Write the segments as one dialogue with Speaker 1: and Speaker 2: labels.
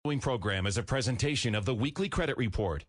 Speaker 1: following program is a presentation of the Weekly Credit Report.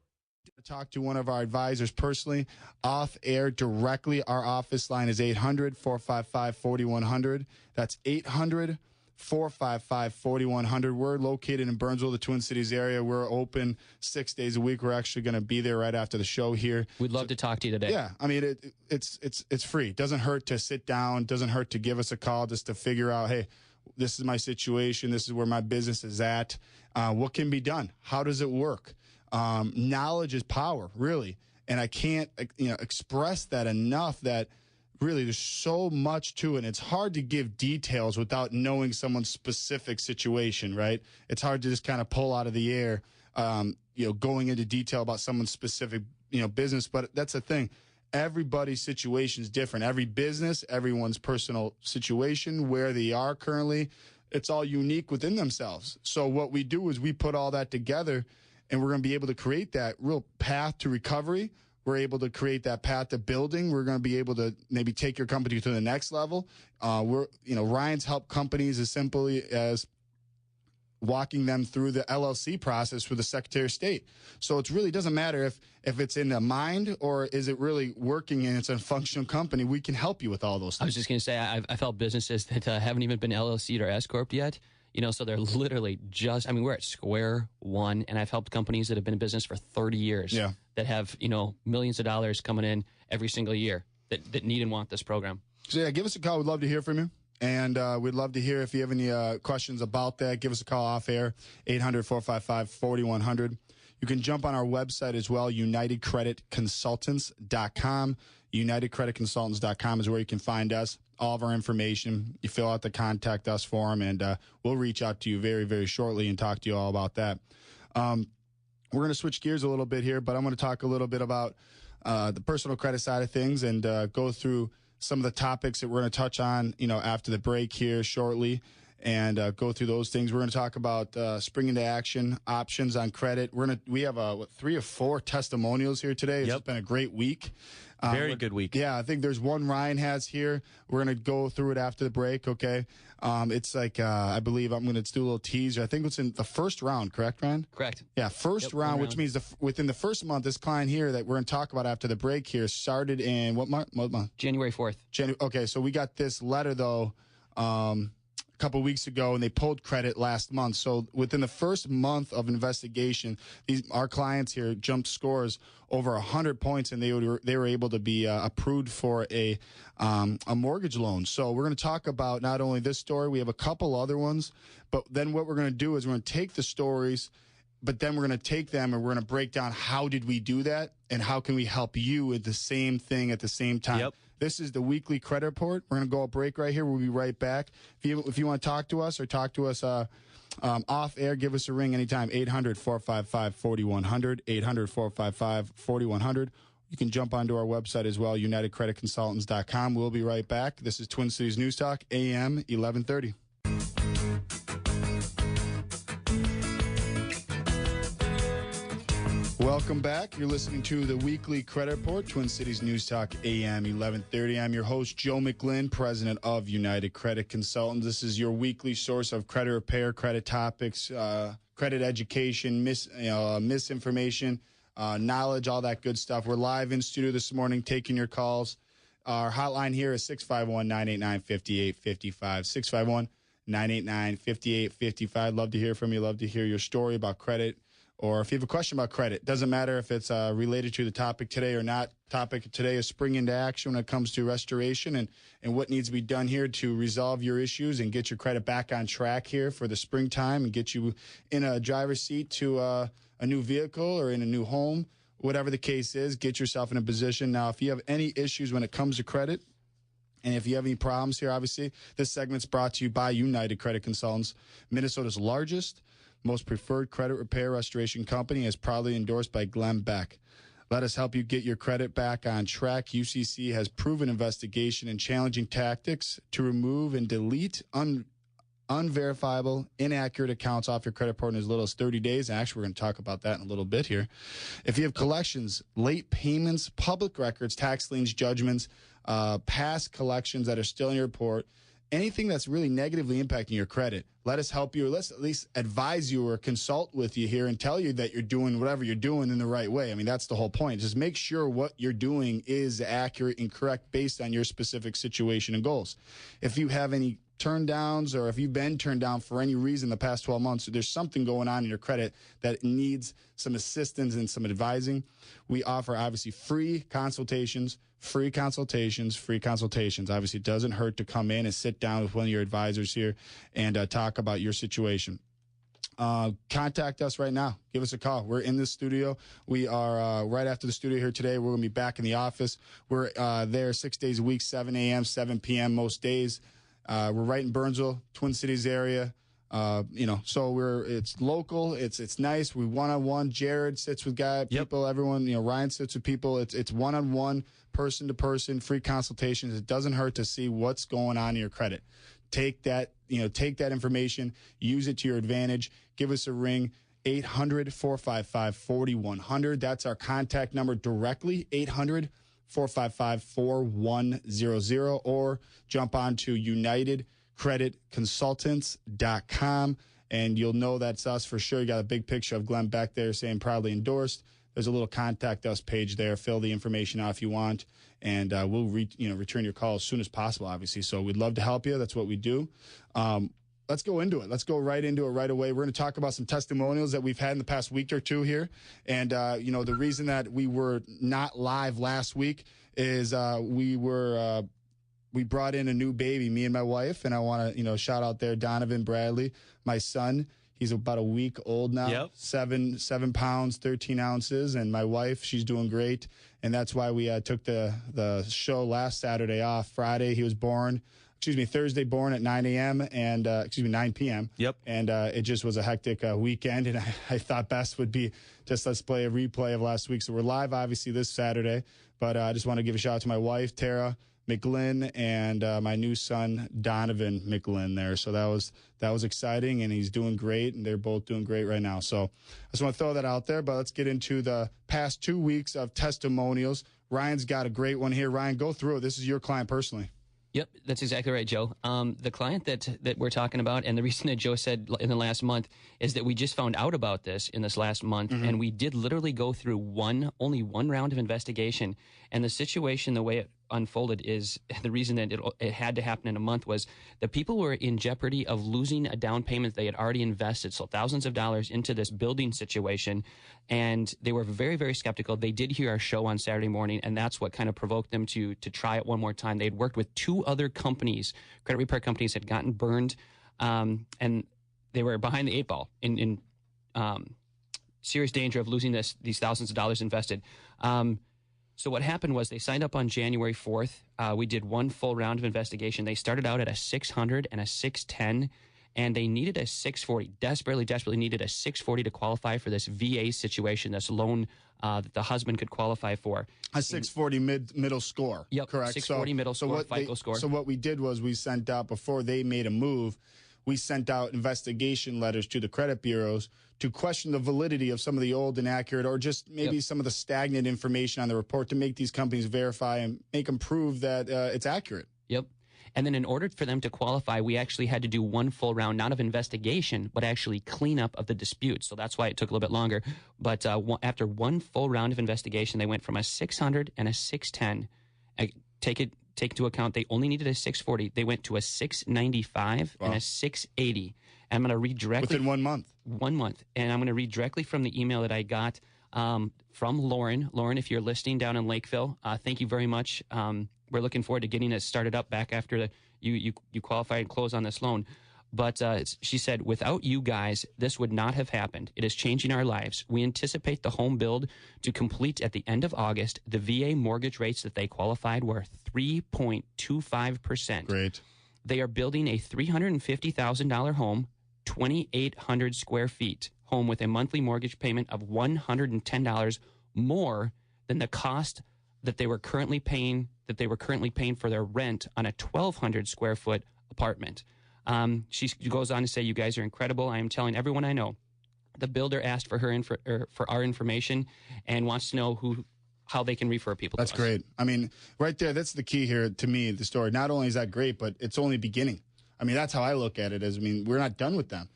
Speaker 2: Talk to one of our advisors personally, off air directly. Our office line is 800-455-4100. That's 800-455-4100. We're located in Burnsville, the Twin Cities area. We're open 6 days a week. We're actually going to be there right after the show here.
Speaker 3: We'd love to talk to you today.
Speaker 2: Yeah, I mean, it's free. It doesn't hurt to sit down. Doesn't hurt to give us a call just to figure out, hey, this is my situation. This is where my business is at. What can be done? How does it work? Knowledge is power, really. And I can't, express that enough that really there's so much to it. And it's hard to give details without knowing someone's specific situation, right? It's hard to just kind of pull out of the air, going into detail about someone's specific, business. But that's the thing. Everybody's situation is different. Every business, everyone's personal situation, where they are currently, it's all unique within themselves. So what we do is we put all that together, and we're going to be able to create that real path to recovery. We're able to create that path to building. We're going to be able to maybe take your company to the next level. Ryan's helped companies as simply as walking them through the LLC process for the Secretary of State. So it really doesn't matter if it's in the mind or is it really working and it's a functional company. We can help you with all those things.
Speaker 3: I was just going to say, I've helped businesses that haven't even been LLC'd or S-Corp'd yet. So they're literally we're at square one, and I've helped companies that have been in business for 30 years that have, millions of dollars coming in every single year that need and want this program.
Speaker 2: So give us a call. We'd love to hear from you. And we'd love to hear if you have any questions about that. Give us a call off air, 800-455-4100. You can jump on our website as well, UnitedCreditConsultants.com. UnitedCreditConsultants.com is where you can find us, all of our information. You fill out the contact us form, and we'll reach out to you very, very shortly and talk to you all about that. We're going to switch gears a little bit here, but I'm going to talk a little bit about the personal credit side of things and go through some of the topics that we're going to touch on, after the break here shortly, and go through those things. We're going to talk about spring into action, options on credit. We have 3 or 4 testimonials here today. It's been a great week.
Speaker 1: Very good week.
Speaker 2: Yeah, I think there's one Ryan has here. We're going to go through it after the break, okay? It's like, I believe I'm going to do a little teaser. I think it's in the first round, correct, Ryan?
Speaker 3: Correct.
Speaker 2: Yeah, first round, which means within the first month, this client here that we're going to talk about after the break here started in what month?
Speaker 3: January 4th.
Speaker 2: Okay, so we got this letter, though, a couple of weeks ago, and they pulled credit last month. So within the first month of investigation, our clients here jumped scores over 100 points, and they were able to be approved for a mortgage loan. So we're going to talk about not only this story, we have a couple other ones, but then what we're going to do is we're going to take the stories, but then we're going to take them and we're going to break down how did we do that and how can we help you with the same thing at the same time.
Speaker 1: Yep.
Speaker 2: This is the Weekly Credit Report. We're going to go a break right here. We'll be right back. If you want to talk to us or talk to us off air, give us a ring anytime, 800-455-4100, 800-455-4100. You can jump onto our website as well, UnitedCreditConsultants.com. We'll be right back. This is Twin Cities News Talk, AM 1130. Welcome back. You're listening to the Weekly Credit Report, Twin Cities News Talk, AM 1130. I'm your host, Joe McGlynn, president of United Credit Consultants. This is your weekly source of credit repair, credit topics, credit education, misinformation, knowledge, all that good stuff. We're live in studio this morning taking your calls. Our hotline here is 651-989-5855, 651-989-5855. Love to hear from you. Love to hear your story about credit. Or if you have a question about credit, doesn't matter if it's related to the topic today or not. Topic today is spring into action when it comes to restoration and what needs to be done here to resolve your issues and get your credit back on track here for the springtime and get you in a driver's seat to a new vehicle or in a new home. Whatever the case is, get yourself in a position. Now, if you have any issues when it comes to credit, and if you have any problems here, obviously, this segment's brought to you by United Credit Consultants, Minnesota's largest, most preferred credit repair restoration company, is proudly endorsed by Glenn Beck. Let us help you get your credit back on track. UCC has proven investigation and challenging tactics to remove and delete unverifiable, inaccurate accounts off your credit report in as little as 30 days. And actually, we're going to talk about that in a little bit here. If you have collections, late payments, public records, tax liens, judgments, past collections that are still in your report, anything that's really negatively impacting your credit, let us help you, or let's at least advise you or consult with you here and tell you that you're doing whatever you're doing in the right way. I mean, that's the whole point. Just make sure what you're doing is accurate and correct based on your specific situation and goals. If you have any turn downs, or if you've been turned down for any reason the past 12 months, there's something going on in your credit that needs some assistance and some advising, we offer obviously free consultations. Obviously, it doesn't hurt to come in and sit down with one of your advisors here and talk about your situation. Contact us right now. Give us a call. We're in the studio. We are right after the studio here today. We're going to be back in the office. We're there 6 days a week, 7 a.m., 7 p.m. most days. We're right in Burnsville, Twin Cities area. So it's local. It's nice. We one-on-one. Jared sits with people, everyone, Ryan sits with people. It's one-on-one, person to person, free consultations. It doesn't hurt to see what's going on in your credit. Take that information, use it to your advantage. Give us a ring, 800-455-4100. That's our contact number directly, 800-455-4100, or jump on to UnitedCreditConsultants.com, and you'll know that's us for sure. You got a big picture of Glenn back there saying proudly endorsed. There's a little contact us page there. Fill the information out if you want, and we'll return your call as soon as possible, obviously. So we'd love to help you. That's what we do. Let's go into it. Let's go right into it right away. We're going to talk about some testimonials that we've had in the past week or two here. And, the reason that we were not live last week is we brought in a new baby, me and my wife. And I want to, shout out there Donovan Bradley, my son. He's about a week old now,
Speaker 1: yep.
Speaker 2: 7 pounds, 13 ounces. And my wife, she's doing great. And that's why we took the show last Saturday off. Friday, he was born. Thursday born at 9 a.m. and 9 p.m.
Speaker 1: Yep.
Speaker 2: And it just was a hectic weekend. And I thought best would be just let's play a replay of last week. So we're live, obviously, this Saturday. But I just want to give a shout out to my wife, Tara McGlynn, and my new son, Donovan McGlynn there. So that was exciting, and he's doing great, and they're both doing great right now. So I just want to throw that out there. But let's get into the past 2 weeks of testimonials. Ryan's got a great one here. Ryan, go through it. This is your client personally.
Speaker 3: Yep, that's exactly right, Joe. The client that we're talking about, and the reason that Joe said in the last month is that we just found out about this in this last month, and we did literally go through only one round of investigation. And the situation, the way it unfolded, is the reason that it had to happen in a month was the people were in jeopardy of losing a down payment they had already invested, so thousands of dollars into this building situation, and they were very, very skeptical. They did hear our show on Saturday morning, and that's what kind of provoked them to try it one more time. They'd worked with 2 other companies, credit repair companies, had gotten burned, and they were behind the 8 ball in serious danger of losing these thousands of dollars invested. So what happened was they signed up on January 4th. We did one full round of investigation. They started out at a 600 and a 610, and they needed a 640, desperately needed a 640 to qualify for this VA situation, this loan that the husband could qualify for.
Speaker 2: A 640 middle score.
Speaker 3: Yep,
Speaker 2: correct.
Speaker 3: 640 middle score, FICO score.
Speaker 2: So what we did was we sent out, before they made a move, we sent out investigation letters to the credit bureaus to question the validity of some of the old, inaccurate, or just maybe some of the stagnant information on the report to make these companies verify and make them prove that it's accurate.
Speaker 3: Yep. And then in order for them to qualify, we actually had to do one full round, not of investigation, but actually cleanup of the dispute. So that's why it took a little bit longer. But after one full round of investigation, they went from a 600 and a 610. Take into account they only needed a 640. They went to a 695 and a 680. And I'm going to read directly.
Speaker 2: Within 1 month.
Speaker 3: 1 month. And I'm going to read directly from the email that I got from Lauren. Lauren, if you're listening down in Lakeville, thank you very much. We're looking forward to getting it started up back after you qualify and close on this loan. But she said, without you guys, this would not have happened. It is changing our lives. We anticipate the home build to complete at the end of August. The VA mortgage rates that they qualified were 3.25%.
Speaker 2: Great.
Speaker 3: They are building a $350,000 home, 2,800 square feet, home with a monthly mortgage payment of $110 more than the cost that they were currently paying for their rent on a 1,200 square foot apartment. She goes on to say, you guys are incredible. I am telling everyone I know. The builder asked for for our information and wants to know how they can refer people
Speaker 2: That's
Speaker 3: to us.
Speaker 2: great. I mean, right there, that's the key here to me, the story. Not only is that great, but it's only beginning. I mean, that's how I look at it. As I mean, we're not done with them.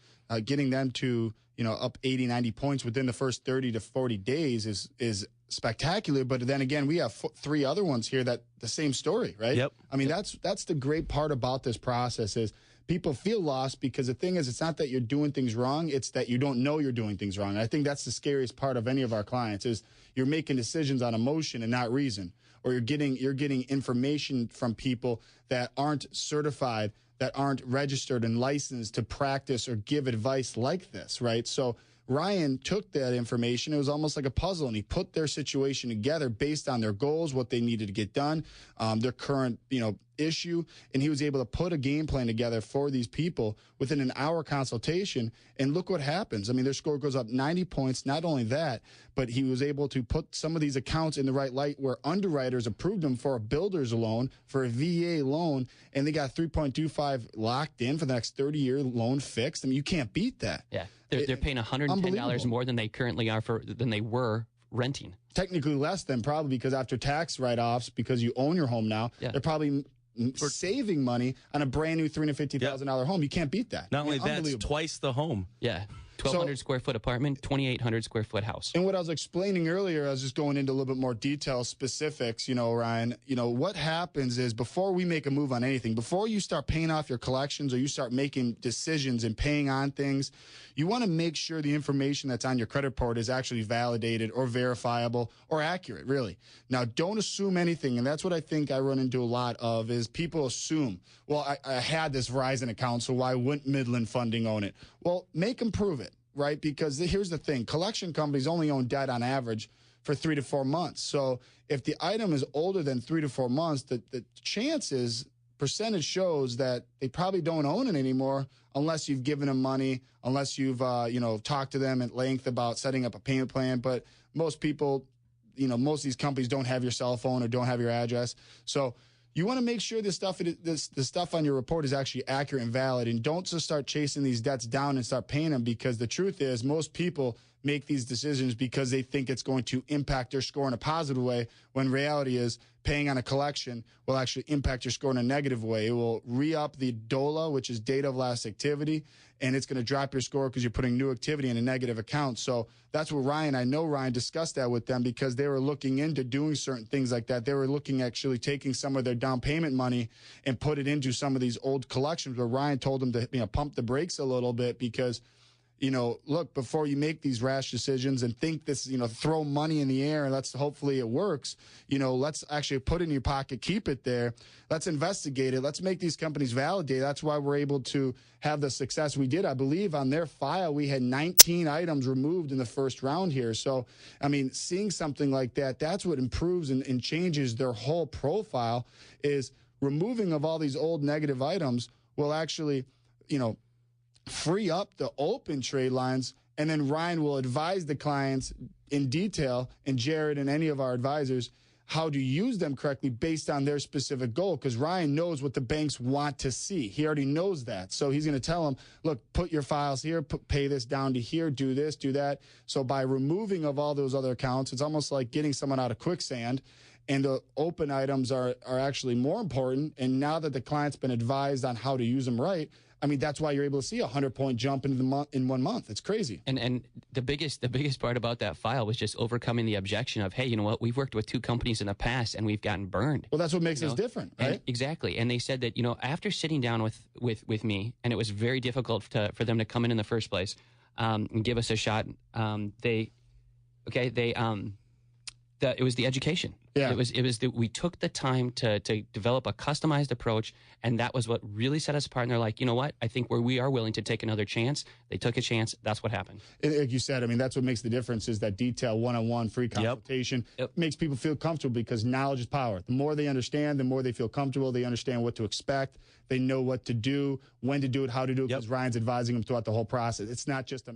Speaker 2: Getting them to, up 80, 90 points within the first 30 to 40 days is spectacular. But then again, we have 3 other ones here that the same story, right?
Speaker 4: Yep.
Speaker 2: I mean, that's the great part about this process is people feel lost because the thing is, it's not that you're doing things wrong. It's that you don't know you're doing things wrong. And I think that's the scariest part of any of our clients is you're making decisions on emotion and not reason, or you're getting information from people that aren't certified, that aren't registered and licensed to practice or give advice like this, right? So Ryan took that information. It was almost like a puzzle, and he put their situation together based on their goals, what they needed to get done, their current, issue, and he was able to put a game plan together for these people within an hour consultation, and look what happens. I mean, their score goes up 90 points. Not only that, but he was able to put some of these accounts in the right light where underwriters approved them for a builder's loan, for a VA loan, and they got 3.25 locked in for the next 30-year loan fixed. I mean, you can't beat that.
Speaker 3: Yeah, they're paying $110 more than they currently are than they were renting.
Speaker 2: Technically less than, probably, because after tax write-offs, because you own your home now, they're probably saving money on a brand new $350,000 home. You can't beat that.
Speaker 4: Not only that, it's twice the home.
Speaker 3: Yeah. 1,200 square foot apartment, 2,800 square foot house.
Speaker 2: And what I was explaining earlier, I was just going into a little bit more detail, specifics, Ryan. What happens is before we make a move on anything, before you start paying off your collections or you start making decisions and paying on things, you want to make sure the information that's on your credit report is actually validated or verifiable or accurate, really. Now, don't assume anything, and that's what I think I run into a lot of is people assume, well, I had this Verizon account, so why wouldn't Midland Funding own it? Well, make them prove it, right? Because here's the thing. Collection companies only own debt on average for 3 to 4 months. So if the item is older than 3 to 4 months, the chances, percentage shows that they probably don't own it anymore unless you've given them money, unless you've, talked to them at length about setting up a payment plan. But most people, most of these companies don't have your cell phone or don't have your address. So you want to make sure the stuff on your report is actually accurate and valid, and don't just start chasing these debts down and start paying them, because the truth is most people make these decisions because they think it's going to impact their score in a positive way, when reality is paying on a collection will actually impact your score in a negative way. It will re-up the DOLA, which is date of last activity, and it's going to drop your score because you're putting new activity in a negative account. So that's what I know Ryan discussed that with them, because they were looking into doing certain things like that. They were looking actually taking some of their down payment money and put it into some of these old collections, where Ryan told them to pump the brakes a little bit, because look, before you make these rash decisions and think this, throw money in the air and hopefully it works, let's actually put it in your pocket, keep it there. Let's investigate it. Let's make these companies validate. That's why we're able to have the success we did. I believe on their file, we had 19 items removed in the first round here. So, I mean, seeing something like that, that's what improves and changes their whole profile, is removing of all these old negative items will actually, free up the open trade lines, and then Ryan will advise the clients in detail, and Jared and any of our advisors, how to use them correctly based on their specific goal, because Ryan knows what the banks want to see. He already knows that. So he's going to tell them, look, put your files here, pay this down to here, do this, do that. So by removing of all those other accounts, it's almost like getting someone out of quicksand, and the open items are actually more important. And now that the client's been advised on how to use them right, I mean, that's why you're able to see a 100-point jump in 1 month. It's crazy.
Speaker 3: And the biggest part about that file was just overcoming the objection of, hey, you know what? We've worked with 2 companies in the past and we've gotten burned.
Speaker 2: Well, that's what makes us different, right?
Speaker 3: And exactly. And they said that, after sitting down with me, and it was very difficult for them to come in the first place and give us a shot. It was the education.
Speaker 2: Yeah.
Speaker 3: We took the time to develop a customized approach, and that was what really set us apart. And they're like, you know what? I think we are willing to take another chance. They took a chance. That's what happened.
Speaker 2: Like you said, I mean, that's what makes the difference, is that detail, one-on-one free consultation.
Speaker 3: Yep.
Speaker 2: Makes people feel comfortable, because knowledge is power. The more they understand, the more they feel comfortable. They understand what to expect. They know what to do, when to do it, how to do it, because Ryan's advising them throughout the whole process. It's not just a